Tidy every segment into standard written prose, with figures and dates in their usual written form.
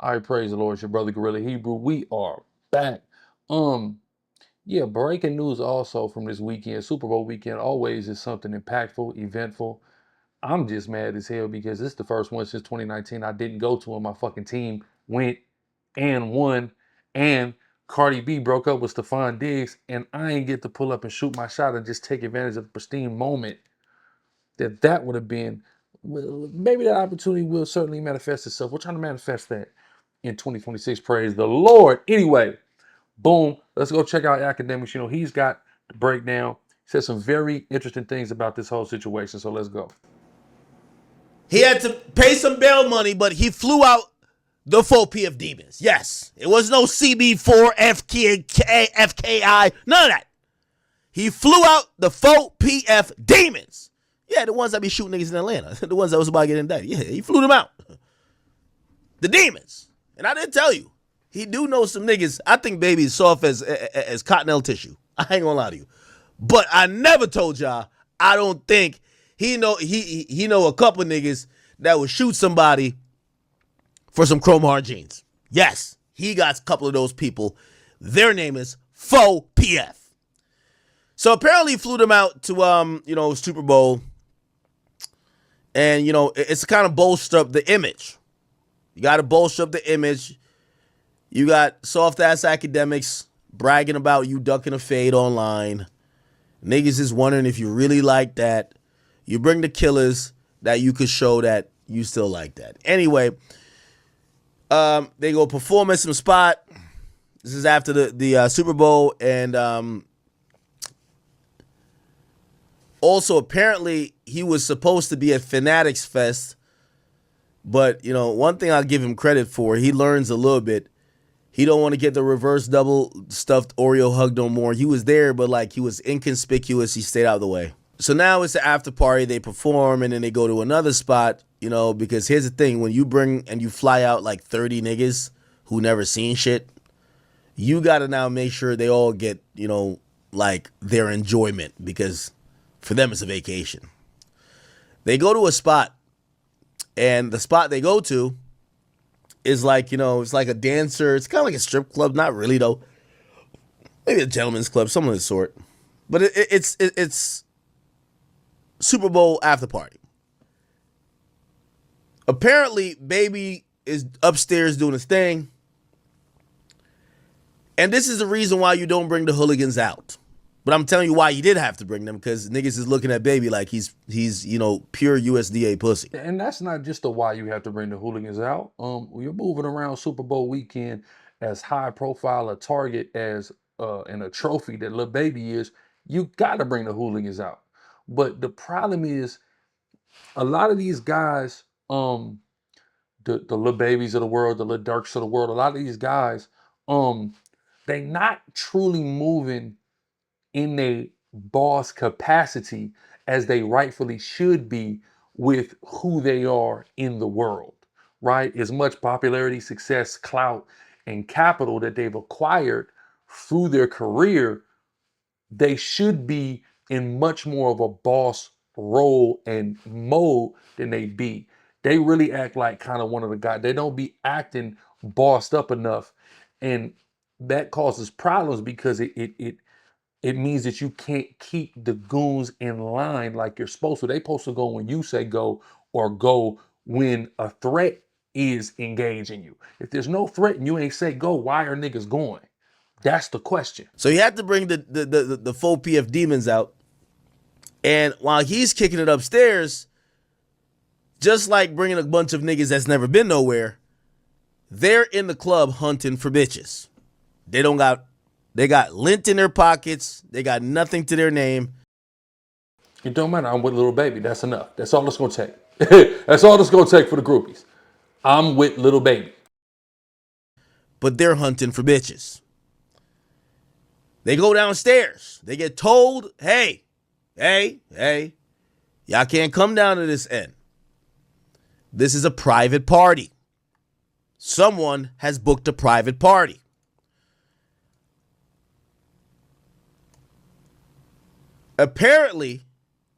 I praise the Lord. It's your brother GRLA Hebrew. We are back. Yeah, breaking news also from this weekend, Super Bowl weekend, always is something impactful, eventful. I'm just mad as hell because this is the first one since 2019 I didn't go to, and my fucking team went and won. And Cardi B broke up with Stephon Diggs, and I ain't get to pull up and shoot my shot and just take advantage of the pristine moment that would have been. Well, maybe that opportunity will certainly manifest itself. We're trying to manifest that in 2026. Praise the Lord. Anyway, boom. Let's go check out academics. You know, he's got the breakdown. He said some very interesting things about this whole situation. So let's go. He had to pay some bail money, but he flew out the full PF Demons. Yes, it was no CB4, FKI, none of that. He flew out the full PF Demons. Yeah, the ones that be shooting niggas in Atlanta. The ones that was about to get indicted. Yeah, he flew them out. The Demons. And I didn't tell you. He do know some niggas. I think Baby is soft as cottonelle tissue. I ain't gonna lie to you. But I never told y'all, I don't think he know a couple niggas that would shoot somebody for some chrome hard jeans. Yes, he got a couple of those people. Their name is Faux PF. So apparently he flew them out to Super Bowl. And it's kind of bolster up the image. You got to bolster up the image. You got soft ass academics bragging about you ducking a fade online. Niggas is wondering if you really like that. You bring the killers that you could show that you still like that. Anyway, they go perform at some spot. This is after the Super Bowl, and also apparently he was supposed to be at Fanatics Fest, but one thing I'll give him credit for, he learns a little bit. He don't want to get the reverse double stuffed Oreo hug no more. He was there, but like he was inconspicuous. He stayed out of the way. So now it's the after party. They perform and then they go to another spot, because here's the thing. When you bring and you fly out like 30 niggas who never seen shit, you got to now make sure they all get, like their enjoyment, because for them it's a vacation. They go to a spot, and the spot they go to is like, it's like a dancer. It's kind of like a strip club. Not really, though. Maybe a gentleman's club, some of the sort. But it's Super Bowl after party. Apparently, Baby is upstairs doing his thing. And this is the reason why you don't bring the hooligans out. But I'm telling you why you did have to bring them, because niggas is looking at Baby like he's pure USDA pussy. And that's not just the why you have to bring the hooligans out. You're moving around Super Bowl weekend as high profile a target as and a trophy that Lil Baby is. You got to bring the hooligans out. But the problem is, a lot of these guys, the Lil Babies of the world, the Lil Durks of the world, a lot of these guys, they not truly moving in a boss capacity as they rightfully should be with who they are in the world, right? As much popularity, success, clout, and capital that they've acquired through their career, they should be in much more of a boss role and mode than they be. They really act like kind of one of the guys. They don't be acting bossed up enough. And that causes problems because it means that you can't keep the goons in line like you're supposed to. They supposed to go when you say go, or go when a threat is engaging you. If there's no threat and you ain't say go, why are niggas going? That's the question. So he had to bring the full PF Demons out. And while he's kicking it upstairs, just like bringing a bunch of niggas that's never been nowhere, they're in the club hunting for bitches. They got lint in their pockets. They got nothing to their name. It don't matter. I'm with Lil Baby. That's enough. That's all it's going to take. That's all it's going to take for the groupies. I'm with Lil Baby. But they're hunting for bitches. They go downstairs. They get told, hey, y'all can't come down to this end. This is a private party. Someone has booked a private party. Apparently,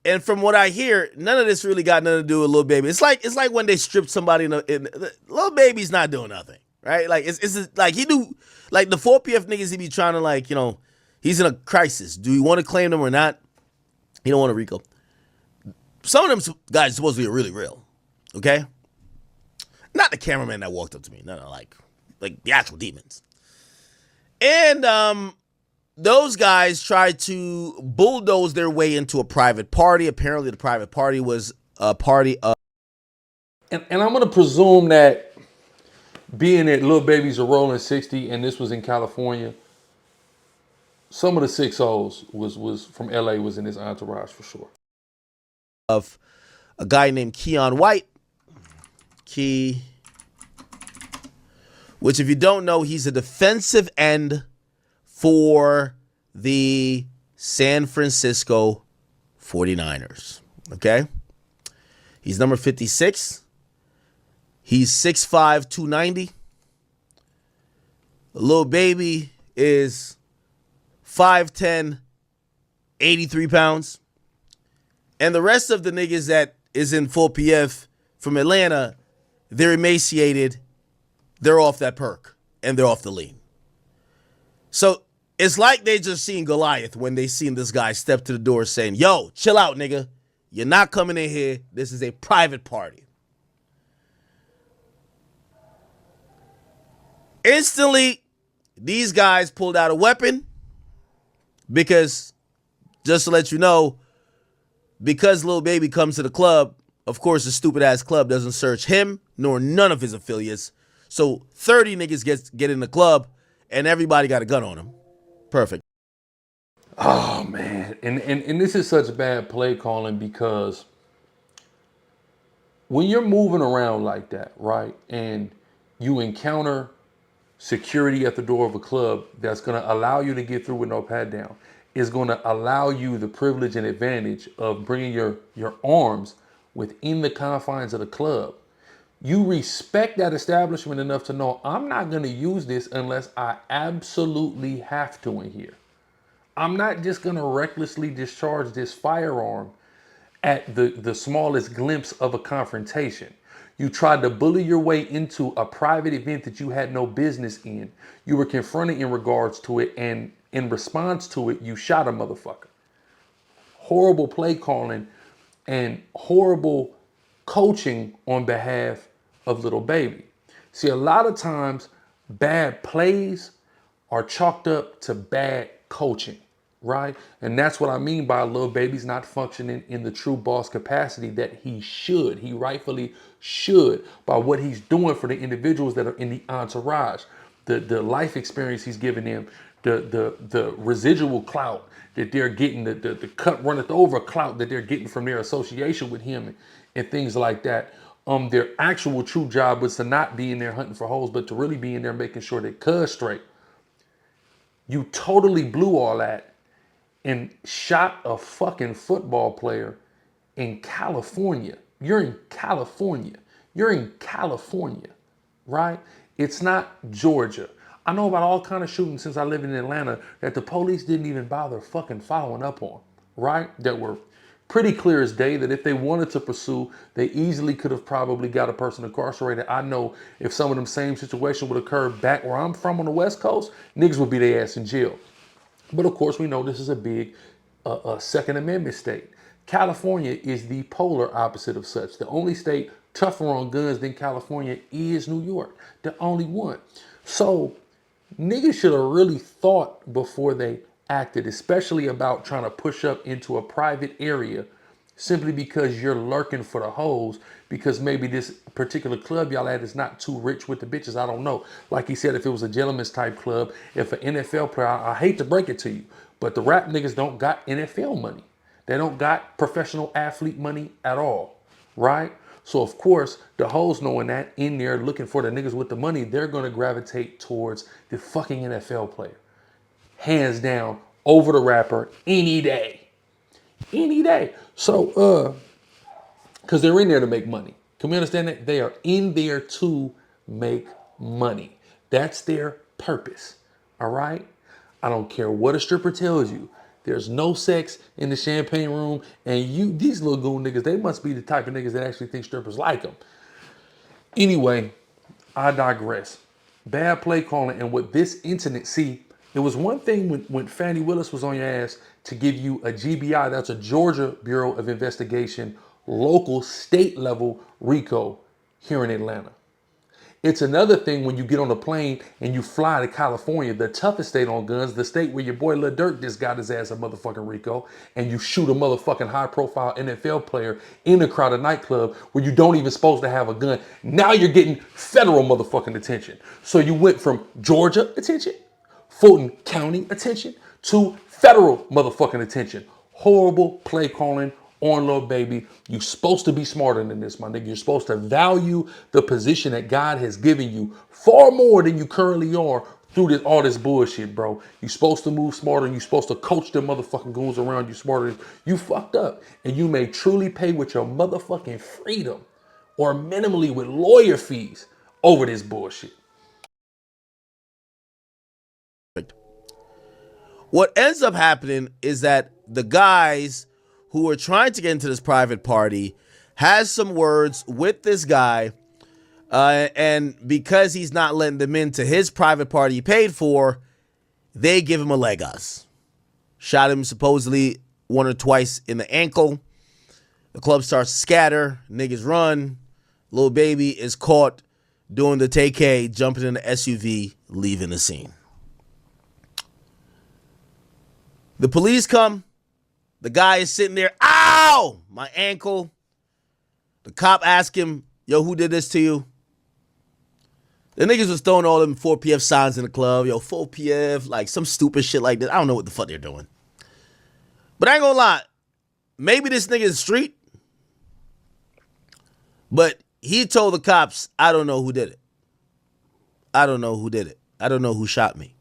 and from what I hear, none of this really got nothing to do with Lil Baby. It's like when they stripped somebody Lil Baby's not doing nothing. right? Like it's like he knew, like the 4PF niggas he be trying to like, he's in a crisis. Do you want to claim them or not? He don't want to RICO. Some of them guys supposedly are really real, okay? Not the cameraman that walked up to me. No, like the actual demons. And those guys tried to bulldoze their way into a private party. Apparently, the private party was a party of. And I'm gonna presume that being that Lil Baby's a rolling 60 and this was in California, some of the 6-0s was from LA was in his entourage for sure. Of a guy named Keion White. Which if you don't know, he's a defensive end for the San Francisco 49ers. Okay? He's number 56. He's 6'5", 290. Lil Baby is 5'10", 83 pounds. And the rest of the niggas that is in full PF from Atlanta, they're emaciated, they're off that perk, and they're off the lean. So it's like they just seen Goliath when they seen this guy step to the door saying, yo, chill out, nigga. You're not coming in here. This is a private party. Instantly, these guys pulled out a weapon because, just to let you know, because Lil Baby comes to the club, of course, the stupid-ass club doesn't search him nor none of his affiliates. So 30 niggas get in the club, and everybody got a gun on him. Perfect. Oh, man. And this is such bad play calling because when you're moving around like that, right, and you encounter security at the door of a club that's going to allow you to get through with no pat down, is going to allow you the privilege and advantage of bringing your arms within the confines of the club. You respect that establishment enough to know I'm not going to use this unless I absolutely have to in here. I'm not just going to recklessly discharge this firearm at the smallest glimpse of a confrontation. You tried to bully your way into a private event that you had no business in. You were confronted in regards to it, and in response to it, you shot a motherfucker. Horrible play calling and horrible coaching on behalf of Lil Baby. See, a lot of times bad plays are chalked up to bad coaching, right? And that's what I mean by Lil Baby's not functioning in the true boss capacity that he should. He rightfully should by what he's doing for the individuals that are in the entourage, the life experience he's giving them, the residual clout that they're getting, the cut runneth over clout that they're getting from their association with him and things like that. Their actual true job was to not be in there hunting for holes, but to really be in there making sure that cuz straight. You totally blew all that and shot a fucking football player in California. You're in California. You're in California, right? It's not Georgia. I know about all kind of shootings since I lived in Atlanta that the police didn't even bother fucking following up on, right? That were pretty clear as day that if they wanted to pursue, they easily could have probably got a person incarcerated. I know if some of them same situation would occur back where I'm from on the West Coast, niggas would be their ass in jail. But of course, we know this is a big Second Amendment state. California is the polar opposite of such. The only state tougher on guns than California is New York. The only one. So niggas should have really thought before they acted, especially about trying to push up into a private area simply because you're lurking for the hoes, because maybe this particular club y'all at is not too rich with the bitches. I don't know. Like he said, if it was a gentleman's type club, if an NFL player, I hate to break it to you, but the rap niggas don't got NFL money. They don't got professional athlete money at all, right? So of course, the hoes knowing that in there looking for the niggas with the money, they're gonna gravitate towards the fucking NFL player. Hands down, over the rapper any day. Any day. So, because they're in there to make money. Can we understand that? They are in there to make money. That's their purpose. All right? I don't care what a stripper tells you. There's no sex in the champagne room. And these little goon niggas, they must be the type of niggas that actually think strippers like them. Anyway, I digress. Bad play calling. And what this incident, see, it was one thing when Fannie Willis was on your ass to give you a GBI, that's a Georgia Bureau of Investigation, local state level RICO here in Atlanta. It's another thing when you get on a plane and you fly to California, the toughest state on guns, the state where your boy Lil Durk just got his ass a motherfucking RICO, and you shoot a motherfucking high profile NFL player in a crowded nightclub where you don't even supposed to have a gun. Now you're getting federal motherfucking attention. So you went from Georgia attention, Fulton County attention, to federal motherfucking attention. Horrible play calling on Lil Baby. You're supposed to be smarter than this, my nigga. You're supposed to value the position that God has given you far more than you currently are through all this bullshit, bro. You're supposed to move smarter. You're supposed to coach them motherfucking goons around you smarter. You fucked up. And you may truly pay with your motherfucking freedom or minimally with lawyer fees over this bullshit. What ends up happening is that the guys who are trying to get into this private party has some words with this guy, and because he's not letting them into his private party he paid for, they give him a leg us. Shot him supposedly one or twice in the ankle. The club starts to scatter. Niggas run. Lil Baby is caught doing the TK, jumping in the SUV, leaving the scene. The police come. The guy is sitting there. Ow! My ankle. The cop asked him, yo, who did this to you? The niggas was throwing all them 4PF signs in the club. Yo, 4PF, like some stupid shit like this. I don't know what the fuck they're doing. But I ain't gonna lie. Maybe this nigga is street. But he told the cops, I don't know who did it. I don't know who did it. I don't know who shot me.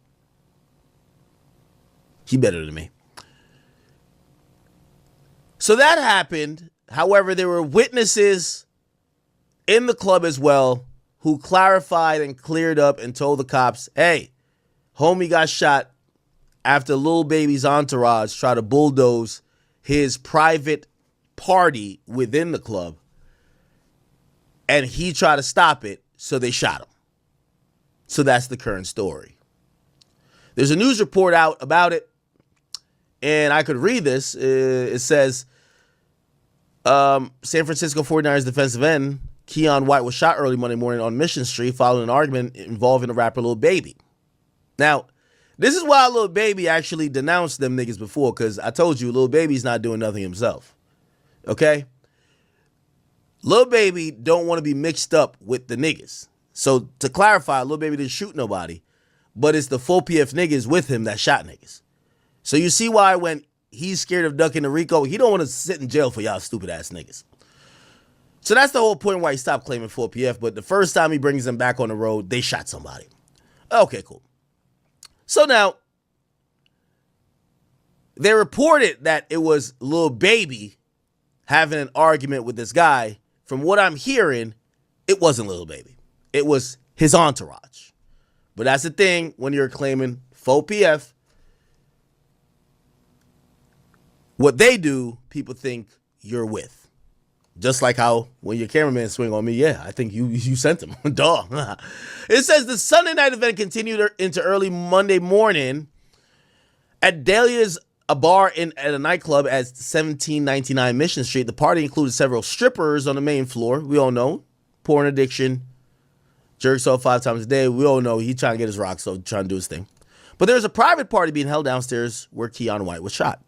He better than me. So that happened. However, there were witnesses in the club as well who clarified and cleared up and told the cops, hey, homie got shot after Lil Baby's entourage tried to bulldoze his private party within the club. And he tried to stop it, so they shot him. So that's the current story. There's a news report out about it. And I could read this. It says, San Francisco 49ers defensive end Keion White was shot early Monday morning on Mission Street following an argument involving the rapper Lil Baby. Now, this is why Lil Baby actually denounced them niggas before, because I told you Lil Baby's not doing nothing himself. Okay? Lil Baby don't want to be mixed up with the niggas. So to clarify, Lil Baby didn't shoot nobody, but it's the 4PF niggas with him that shot niggas. So you see why when he's scared of ducking the RICO, he don't want to sit in jail for y'all stupid ass niggas. So that's the whole point why he stopped claiming 4PF. But the first time he brings them back on the road, they shot somebody. Okay, cool. So now, they reported that it was Lil Baby having an argument with this guy. From what I'm hearing, it wasn't Lil Baby. It was his entourage. But that's the thing when you're claiming 4PF. What they do, people think you're with. Just like how when your cameraman swing on me, yeah, I think you sent him. Duh. It says the Sunday night event continued into early Monday morning at Dahlia's, a bar at a nightclub at 1799 Mission Street. The party included several strippers on the main floor. We all know. Porn addiction. Jerks off 5 times a day. We all know he trying to get his rocks off, trying to do his thing. But there was a private party being held downstairs where Keion White was shot.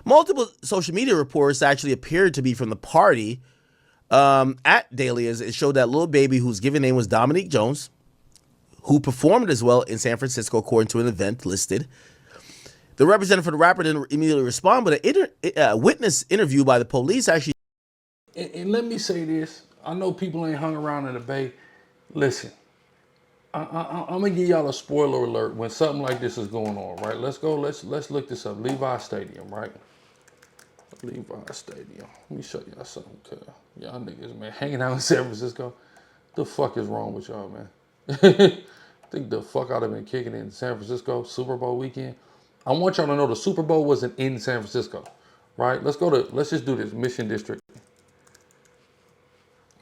Multiple social media reports actually appeared to be from the party at Dahlia's. It showed that Lil Baby, whose given name was Dominique Jones, who performed as well in San Francisco according to an event listed. The representative for the rapper didn't immediately respond, but a witness interview by the police actually... And let me say this. I know people ain't hung around in the Bay. Listen, I'm gonna give y'all a spoiler alert when something like this is going on, right? Let's go. Let's look this up. Levi Stadium, right? Levi Stadium. Let me show y'all something, cuz y'all niggas, man, hanging out in San Francisco. The fuck is wrong with y'all, man? Think the fuck I'd have been kicking in San Francisco Super Bowl weekend. I want y'all to know the Super Bowl wasn't in San Francisco, right? Let's just do this. Mission District,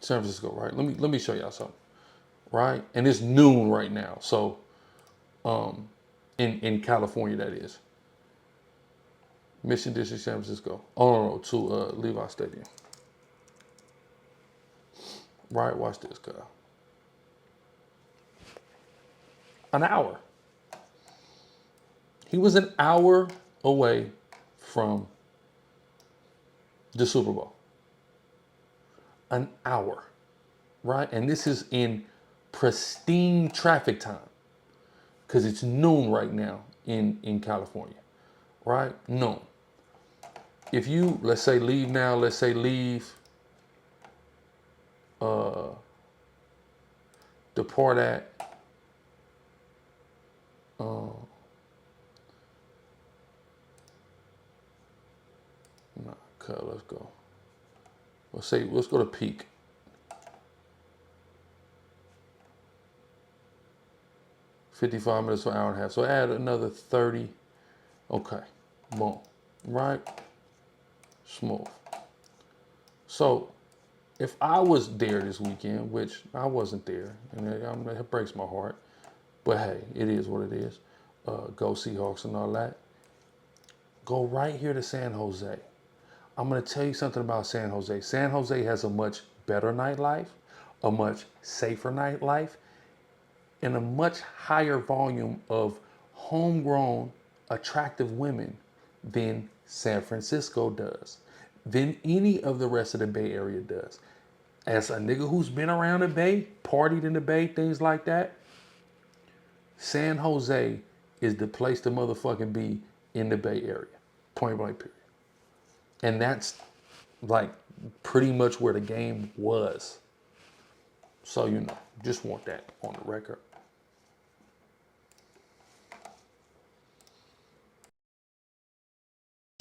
San Francisco, right? Let me show y'all something. right? And it's noon right now. So in California, that is. Mission District, San Francisco. Oh, no, to Levi Stadium. Right, watch this, guy. An hour. He was an hour away from the Super Bowl. An hour, right? And this is in pristine traffic time because it's noon right now in California, right? Noon. If you, let's say, leave now, let's say leave, depart at, okay, let's go. Let's go to peak. $55 minutes to an hour and a half. So add another 30. Okay, boom, right? Smooth. So if I was there this weekend, which I wasn't there, and it breaks my heart, but hey, it is what it is. Go Seahawks and all that. Go right here to San Jose. I'm going to tell you something about San Jose. San Jose has a much better nightlife, a much safer nightlife, and a much higher volume of homegrown, attractive women than San Francisco does, than any of the rest of the Bay Area does. As a nigga who's been around the Bay, partied in the Bay, things like that, San Jose is the place to motherfucking be in the Bay Area. Point blank period. And that's like pretty much where the game was. So, you know, just want that on the record.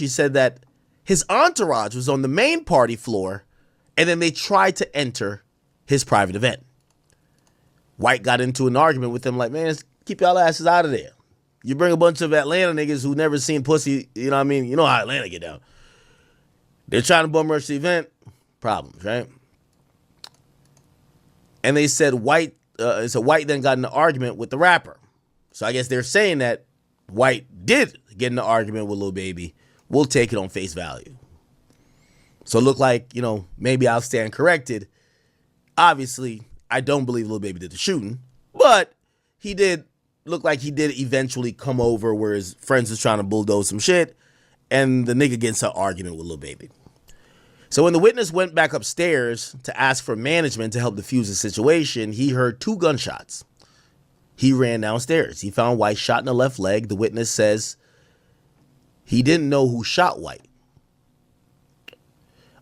She said that his entourage was on the main party floor and then they tried to enter his private event. White got into an argument with him like, man, keep y'all asses out of there. You bring a bunch of Atlanta niggas who never seen pussy, you know what I mean? You know how Atlanta get down. They're trying to bum rush the event. Problems, right? And they said White then got in an argument with the rapper. So I guess they're saying that White did get in an argument with Lil Baby. We'll take it on face value. So it looked like, you know, maybe I'll stand corrected. Obviously, I don't believe Lil Baby did the shooting, but he did look like he did eventually come over where his friends was trying to bulldoze some shit, and the nigga gets an argument with Lil Baby. So when the witness went back upstairs to ask for management to help defuse the situation, he heard 2 gunshots. He ran downstairs. He found White shot in the left leg. The witness says he didn't know who shot White.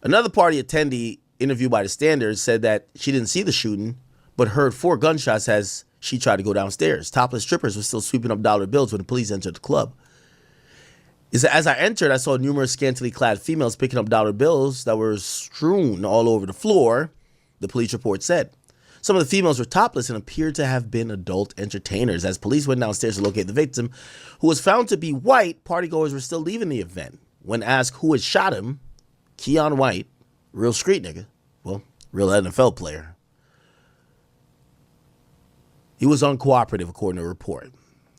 Another party attendee interviewed by the Standard said that she didn't see the shooting, but heard 4 gunshots as she tried to go downstairs. Topless strippers were still sweeping up dollar bills when the police entered the club. As I entered, I saw numerous scantily clad females picking up dollar bills that were strewn all over the floor, the police report said. Some of the females were topless and appeared to have been adult entertainers. As police went downstairs to locate the victim, who was found to be white, partygoers were still leaving the event. When asked who had shot him, Keion White, real street nigga, well, real NFL player, he was uncooperative, according to a report.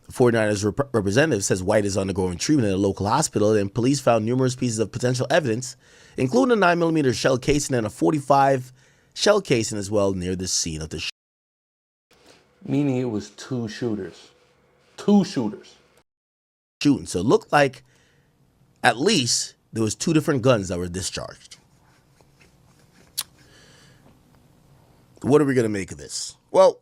The 49ers representative says White is undergoing treatment at a local hospital, and police found numerous pieces of potential evidence, including a 9mm shell casing and a .45 shell casing as well near the scene of the shooting. Meaning it was 2 shooters. 2 shooters. So it looked like at least there was 2 different guns that were discharged. What are we going to make of this? Well,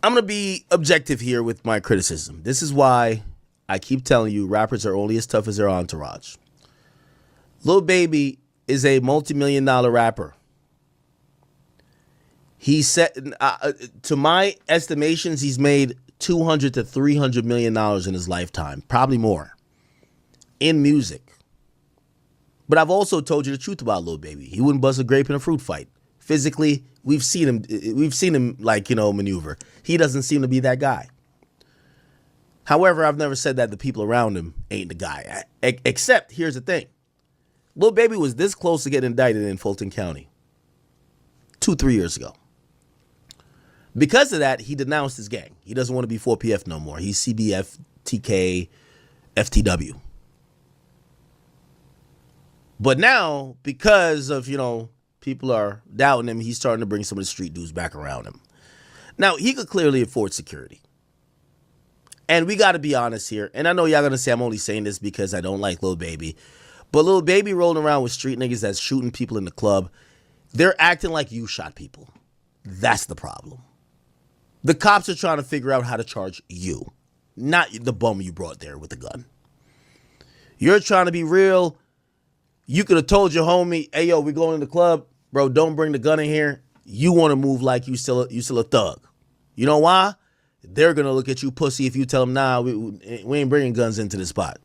I'm going to be objective here with my criticism. This is why I keep telling you rappers are only as tough as their entourage. Lil Baby is a multi-million-dollar rapper. He said, to my estimations, he's made $200 to $300 million in his lifetime, probably more, in music. But I've also told you the truth about Lil Baby. He wouldn't bust a grape in a fruit fight. Physically, we've seen him like, you know, maneuver. He doesn't seem to be that guy. However, I've never said that the people around him ain't the guy. Except, here's the thing. Lil Baby was this close to getting indicted in Fulton County. 2-3 years ago. Because of that, he denounced his gang. He doesn't want to be 4PF no more. He's CBF, TK, FTW. But now, because of, people are doubting him, he's starting to bring some of the street dudes back around him. Now, he could clearly afford security. And we got to be honest here. And I know y'all going to say I'm only saying this because I don't like Lil Baby. But Lil Baby rolling around with street niggas that's shooting people in the club, they're acting like you shot people. That's the problem. The cops are trying to figure out how to charge you, not the bum you brought there with the gun. You're trying to be real. You could have told your homie, hey, yo, we going to the club. Bro, don't bring the gun in here. You want to move like you still a thug. You know why? They're going to look at you pussy if you tell them, nah, we ain't bringing guns into the spot.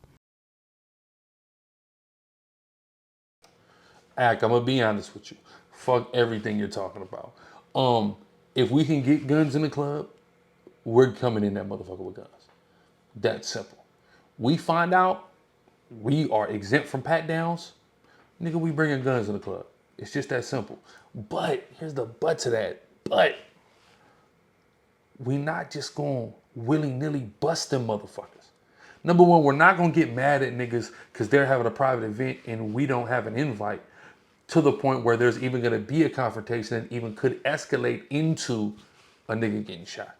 Ack, I'm going to be honest with you. Fuck everything you're talking about. If we can get guns in the club, we're coming in that motherfucker with guns. That's simple. We find out we are exempt from pat downs, nigga, we bringing guns in the club. It's just that simple. But here's the but to that. But we not just going willy-nilly bust them motherfuckers. Number one, we're not going to get mad at niggas because they're having a private event and we don't have an invite to the point where there's even going to be a confrontation and even could escalate into a nigga getting shot.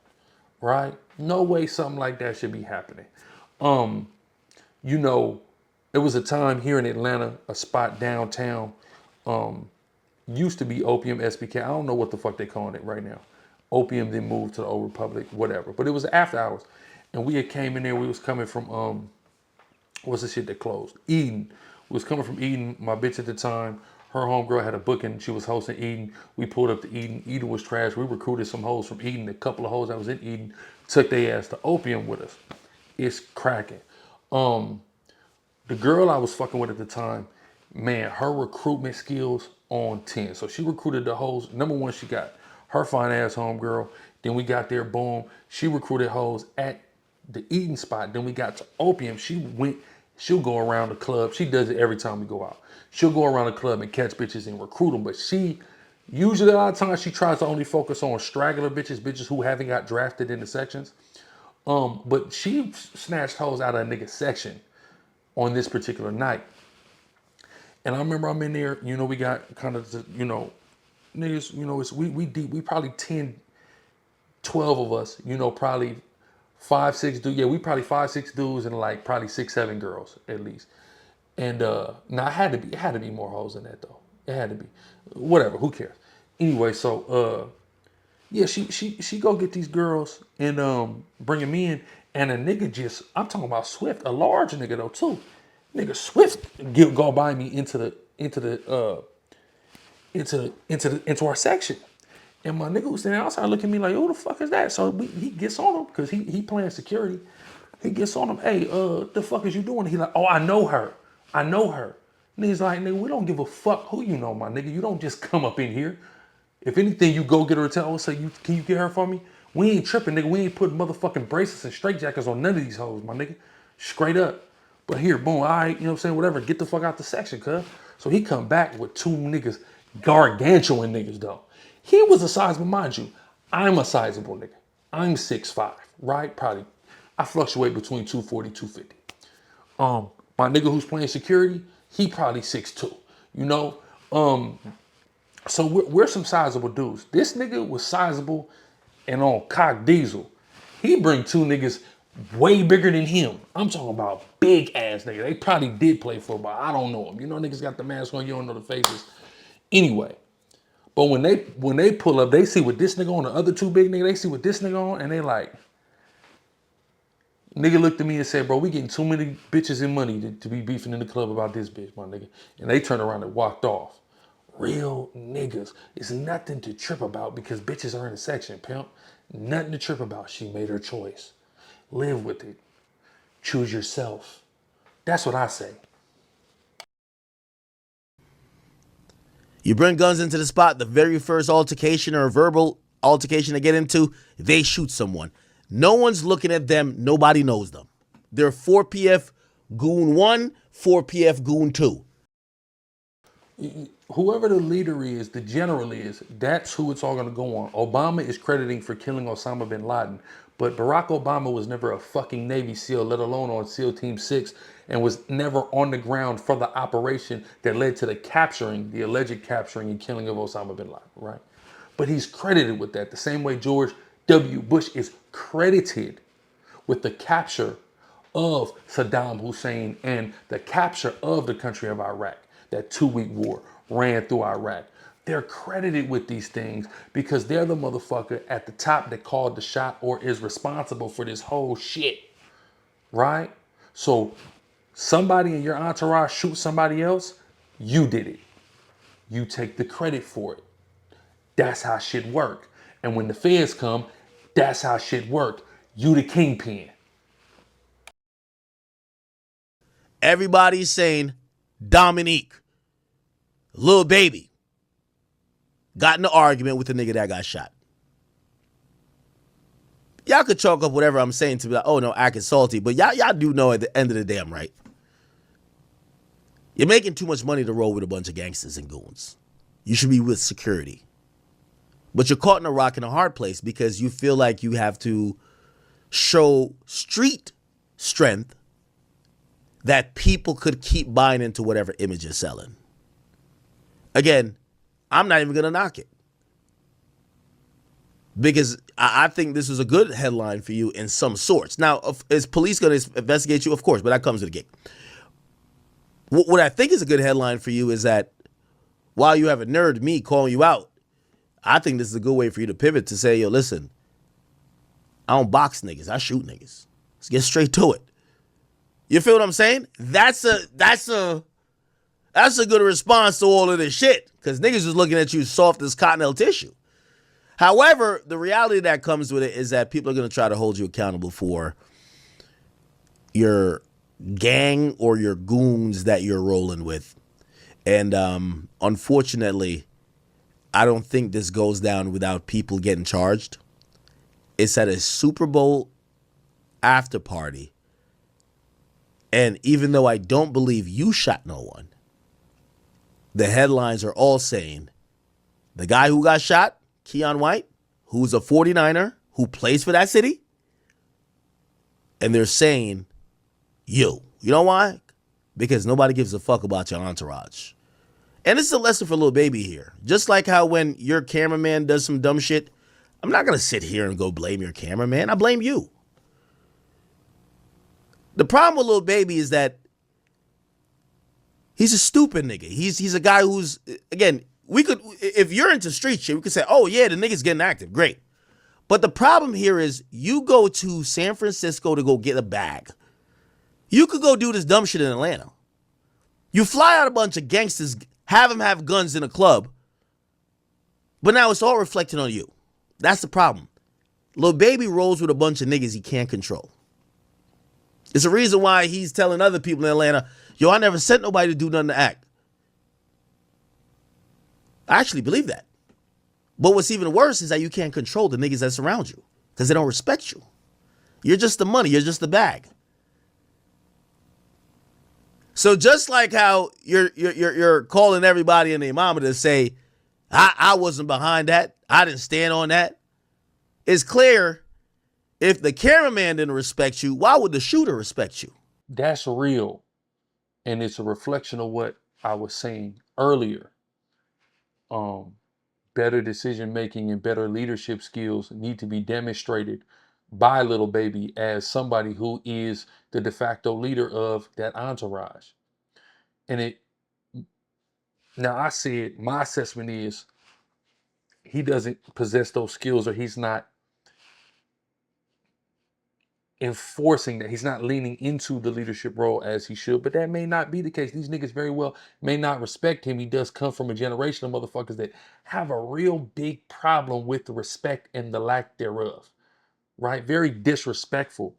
Right? No way something like that should be happening. There was a time here in Atlanta, a spot downtown, used to be Opium SBK. I don't know what the fuck they calling it right now. Opium then moved to the Old Republic, whatever. But it was after hours. And we had came in there, we was coming from, what's the shit that closed? Eden. We was coming from Eden. My bitch at the time, her homegirl had a booking. She was hosting Eden. We pulled up to Eden. Eden was trash. We recruited some hoes from Eden. A couple of hoes that was in Eden took their ass to Opium with us. It's cracking. The girl I was fucking with at the time, man, her recruitment skills on 10. So she recruited the hoes. Number one, she got her fine ass homegirl. Then we got there, boom. She recruited hoes at the Eden spot. Then we got to Opium. She'll go around the club. She does it every time we go out. She'll go around the club and catch bitches and recruit them. But usually a lot of times she tries to only focus on straggler bitches who haven't got drafted in the sections. But she snatched hoes out of a nigga section on this particular night. And I remember I'm in there, we got kind of, niggas, it's we deep, we probably 10, 12 of us, probably 5, 6 dudes. Yeah, we probably 5, 6 dudes and like probably 6, 7 girls at least. And now it had to be more hoes than that though. It had to be. Whatever, who cares? Anyway, so yeah, she go get these girls and bring them in, and a nigga I'm talking about Swift, a large nigga though too. Nigga Swift go by me into our section. And my nigga was standing outside looking at me like, who the fuck is that? So he gets on him because he playing security. He gets on him, hey, the fuck is you doing? He like, oh, I know her. And he's like, nigga, we don't give a fuck who you know, my nigga. You don't just come up in here. If anything, you go get her a tell, say, can you get her for me? We ain't tripping, nigga. We ain't putting motherfucking bracelets and straitjackets on none of these hoes, my nigga. Straight up. But here, boom, all right, you know what I'm saying? Whatever, get the fuck out the section, cuz. So he come back with 2 niggas, gargantuan niggas, though. He was a sizable, mind you. I'm a sizable nigga. I'm 6'5", right? Probably, I fluctuate between 240, 250. My nigga who's playing security, he probably 6'2", So we're some sizable dudes. This nigga was sizable and on cock diesel. He bring 2 niggas way bigger than him. I'm talking about big ass niggas. They probably did play football. I don't know them. Niggas got the mask on. You don't know the faces. Anyway, but when they pull up, they see what this nigga on, the other 2 big niggas, they see what this nigga on, and they like, nigga looked at me and said, bro, we getting too many bitches and money to be beefing in the club about this bitch, my nigga. And they turned around and walked off. Real niggas. It's nothing to trip about because bitches are in the section, pimp. Nothing to trip about. She made her choice. Live with it. Choose yourself. That's what I say. You bring guns into the spot, the very first altercation or verbal altercation they get into, they shoot someone. No one's looking at them. Nobody knows them. They're 4PF Goon 1, 4PF Goon 2. whoever the leader is, the general is, that's who it's all going to go on. Obama is crediting for killing Osama bin Laden, but Barack Obama was never a fucking Navy SEAL, let alone on SEAL Team 6, and was never on the ground for the operation that led to the capturing, the alleged capturing and killing of Osama bin Laden, right? But he's credited with that, the same way George W. Bush is credited with the capture of Saddam Hussein and the capture of the country of Iraq. That 2-week war ran through Iraq. They're credited with these things because they're the motherfucker at the top that called the shot or is responsible for this whole shit, right? So somebody in your entourage shoots somebody else, you did it. You take the credit for it. That's how shit work. And when the feds come, that's how shit work. You the kingpin. Everybody's saying Dominique, Lil Baby, got in an argument with the nigga that got shot. Y'all could chalk up whatever I'm saying to be like, oh no, acting salty, but y'all do know at the end of the day I'm right. You're making too much money to roll with a bunch of gangsters and goons. You should be with security. But you're caught in a rock and a hard place because you feel like you have to show street strength that people could keep buying into whatever image you're selling. Again, I'm not even going to knock it. Because I think this is a good headline for you in some sorts. Now, is police going to investigate you? Of course, but that comes with the gig. What I think is a good headline for you is that while you have a nerd, me calling you out, I think this is a good way for you to pivot to say, yo, listen, I don't box niggas. I shoot niggas. Let's get straight to it. You feel what I'm saying? That's a good response to all of this shit because niggas is looking at you soft as cottonelle tissue. However, the reality that comes with it is that people are going to try to hold you accountable for your gang or your goons that you're rolling with. And unfortunately, I don't think this goes down without people getting charged. It's at a Super Bowl after party. And even though I don't believe you shot no one, the headlines are all saying the guy who got shot, Keion White, who's a 49er, who plays for that city, and they're saying you. You know why? Because nobody gives a fuck about your entourage. And this is a lesson for Lil Baby here. Just like how when your cameraman does some dumb shit, I'm not going to sit here and go blame your cameraman. I blame you. The problem with Lil Baby is that he's a stupid nigga. He's a guy who's, again, we could, if you're into street shit, we could say, oh yeah, the nigga's getting active. Great. But the problem here is you go to San Francisco to go get a bag. You could go do this dumb shit in Atlanta. You fly out a bunch of gangsters, have them have guns in a club, but now it's all reflecting on you. That's the problem. Lil Baby rolls with a bunch of niggas he can't control. It's a reason why he's telling other people in Atlanta, yo, I never sent nobody to do nothing to act. I actually believe that. But what's even worse is that you can't control the niggas that surround you because they don't respect you. You're just the money. You're just the bag. So just like how you're calling everybody and their mama to say, I wasn't behind that, I didn't stand on that, it's clear if the cameraman didn't respect you, why would the shooter respect you? That's real. And it's a reflection of what I was saying earlier. Better decision making and better leadership skills need to be demonstrated by Lil Baby as somebody who is the de facto leader of that entourage. And it now I said my assessment is he doesn't possess those skills or he's not enforcing that. He's not leaning into the leadership role as he should, but that may not be the case. These niggas very well may not respect him. He does come from a generation of motherfuckers that have a real big problem with the respect and the lack thereof, right? Very disrespectful.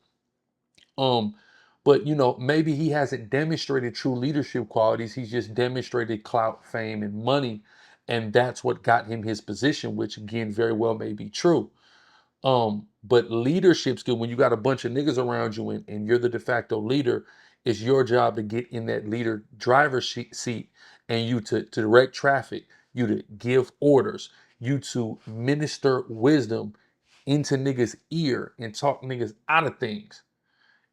But you know, maybe he hasn't demonstrated true leadership qualities. He's just demonstrated clout, fame, and money, and that's what got him his position, which again very well may be true. But leadership skill, when you got a bunch of niggas around you and you're the de facto leader, it's your job to get in that leader driver's seat and you to direct traffic, you to give orders, you to minister wisdom into niggas' ear and talk niggas out of things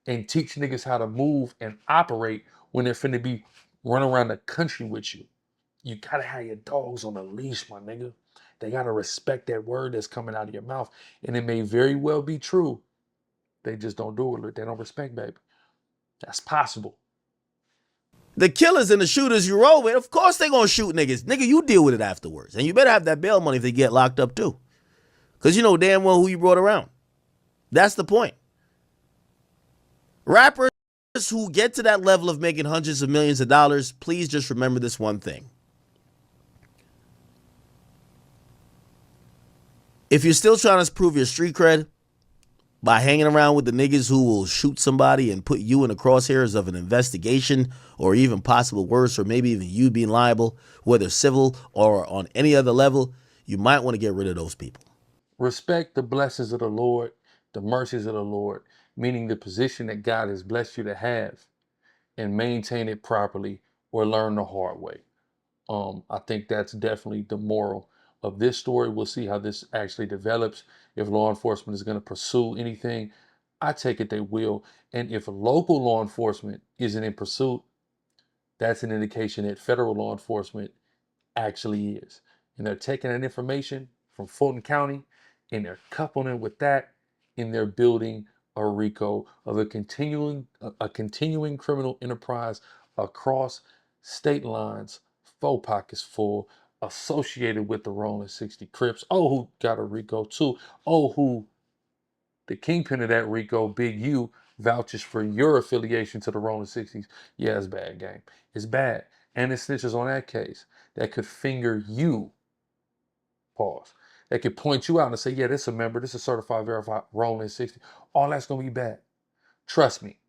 and teach niggas how to move and operate when they're finna be run around the country with you. You gotta have your dogs on a leash, my nigga. They gotta respect that word that's coming out of your mouth. And it may very well be true. They just don't do it. They don't respect, baby. That's possible. The killers and the shooters you roll with, of course they gonna shoot niggas. Nigga, you deal with it afterwards. And you better have that bail money if they get locked up too. Because you know damn well who you brought around. That's the point. Rappers who get to that level of making hundreds of millions of dollars, please just remember this one thing. If you're still trying to prove your street cred by hanging around with the niggas who will shoot somebody and put you in the crosshairs of an investigation, or even possible worse, or maybe even you being liable, whether civil or on any other level, you might want to get rid of those people. Respect the blessings of the Lord, the mercies of the Lord, meaning the position that God has blessed you to have, and maintain it properly or learn the hard way. I think that's definitely the moral of this story. We'll see how this actually develops. If law enforcement is going to pursue anything, I take it they will. And if local law enforcement isn't in pursuit, that's an indication that federal law enforcement actually is. And they're taking that information from Fulton County and they're coupling it with that, and they're building a RICO of a continuing criminal enterprise across state lines, faux pockets full, associated with the Rolling 60 Crips. Oh, who got a RICO too? Oh, who the kingpin of that RICO, Big U, vouches for your affiliation to the Rolling 60s. Yeah, it's bad game. It's bad. And it snitches on that case that could finger you, pause, that could point you out and say, yeah, this is a member, this is a certified, verified Rolling 60. All that's going to be bad. Trust me.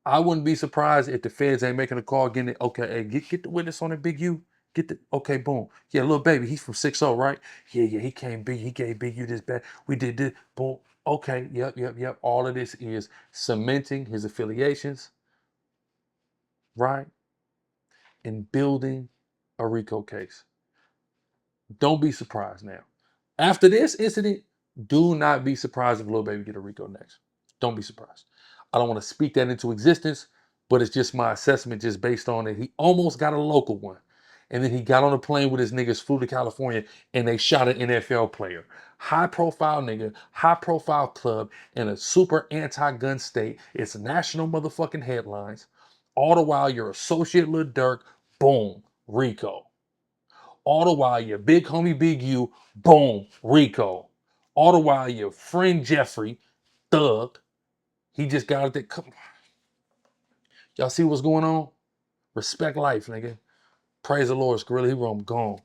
I wouldn't be surprised if the feds ain't making a call, getting it, okay, hey, get the witness on it, Big U. Get the, okay, boom. Yeah, Lil Baby, he's from 6-0, right? Yeah, he came big, he gave Big U this bad. We did this, boom. Okay, yep. All of this is cementing his affiliations, right? And building a RICO case. Don't be surprised now. After this incident, do not be surprised if Lil Baby get a RICO next. Don't be surprised. I don't want to speak that into existence, but it's just my assessment just based on it. He almost got a local one. And then he got on a plane with his niggas, flew to California, and they shot an NFL player. High profile nigga, high profile club in a super anti-gun state. It's national motherfucking headlines. All the while, your associate Lil Durk, boom, RICO. All the while, your big homie Big U, boom, RICO. All the while, your friend Jeffrey, thug, he just got it. Y'all see what's going on? Respect life, nigga. Praise the Lord, GRLA Hebrew, I'm gone.